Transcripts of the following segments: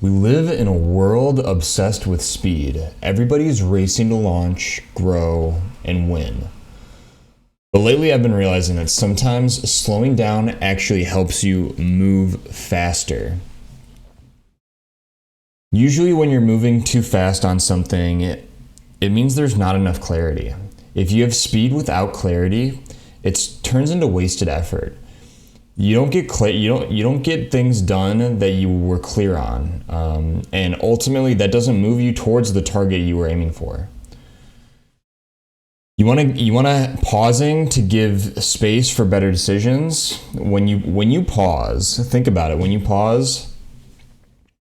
We live in a world obsessed with speed. Everybody's racing to launch, grow, and win. But lately I've been realizing that sometimes slowing down actually helps you move faster. Usually when you're moving too fast on something, it means there's not enough clarity. If you have speed without clarity, it turns into wasted effort. You don't get things done that you were clear on, and ultimately that doesn't move you towards the target you were aiming for. You want to pausing to give space for better decisions. When you pause, think about it. When you pause,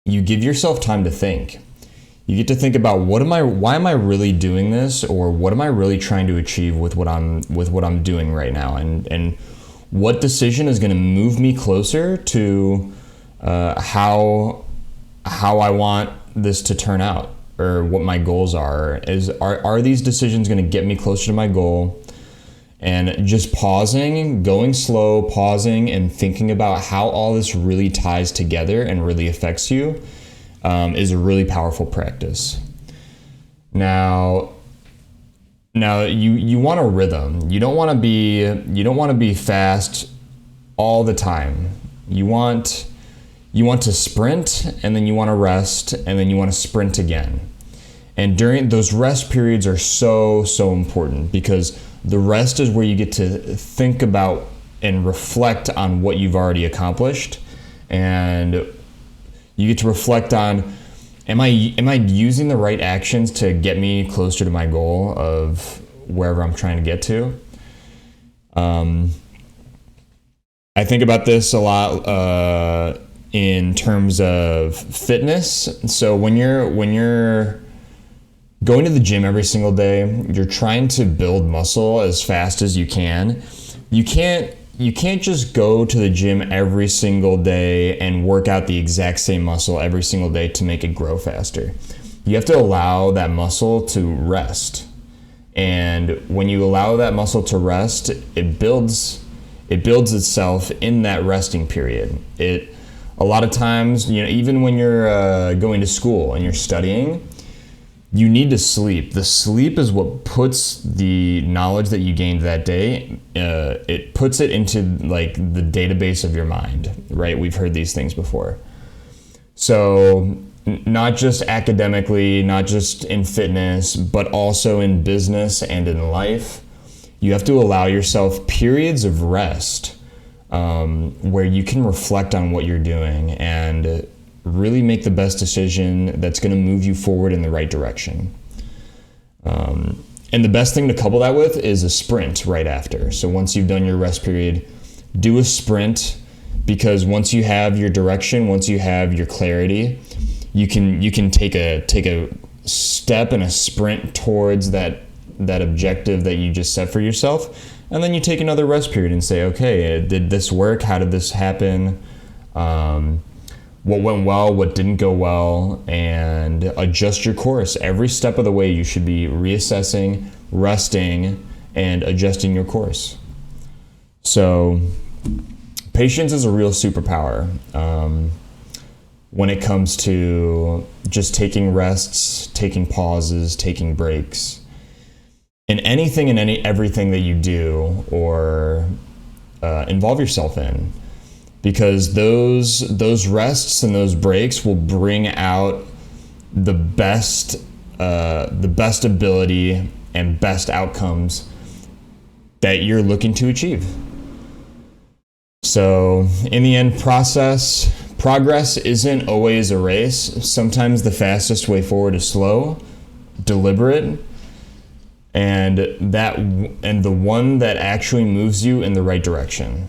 you give yourself time to think. You get to think about why am I really doing this, or what am I really trying to achieve with what I'm doing right now, and what decision is going to move me closer to how I want this to turn out, or what my goals are. Are these decisions going to get me closer to my goal? And just pausing, going slow, pausing, and thinking about how all this really ties together and really affects you is a really powerful practice. Now you want a rhythm. You don't want to be fast all the time. You want to sprint, and then you want to rest, and then you want to sprint again. And during those rest periods are so important, because the rest is where you get to think about and reflect on what you've already accomplished, and you get to reflect on, am I using the right actions to get me closer to my goal of wherever I'm trying to get to? I think about this a lot in terms of fitness. So when you're going to the gym every single day, you're trying to build muscle as fast as you can. You can't just go to the gym every single day and work out the exact same muscle every single day to make it grow faster. You have to allow that muscle to rest. And when you allow that muscle to rest, it builds itself in that resting period. A lot of times, even when you're going to school and you're studying, you need to sleep. The sleep is what puts the knowledge that you gained that day, it puts it into like the database of your mind, right? We've heard these things before. So not just academically, not just in fitness, but also in business and in life, you have to allow yourself periods of rest where you can reflect on what you're doing and really make the best decision that's going to move you forward in the right direction. And the best thing to couple that with is a sprint right after. So once you've done your rest period, do a sprint, because once you have your direction, once you have your clarity, you can take a step and a sprint towards that objective that you just set for yourself. And then you take another rest period and say, okay, did this work? How did this happen? What went well, what didn't go well, and adjust your course. Every step of the way you should be reassessing, resting, and adjusting your course. So patience is a real superpower when it comes to just taking rests, taking pauses, taking breaks. In anything and everything that you do or involve yourself in. Because those rests and those breaks will bring out the best ability and best outcomes that you're looking to achieve. So in the end, progress isn't always a race. Sometimes the fastest way forward is slow, deliberate, and the one that actually moves you in the right direction.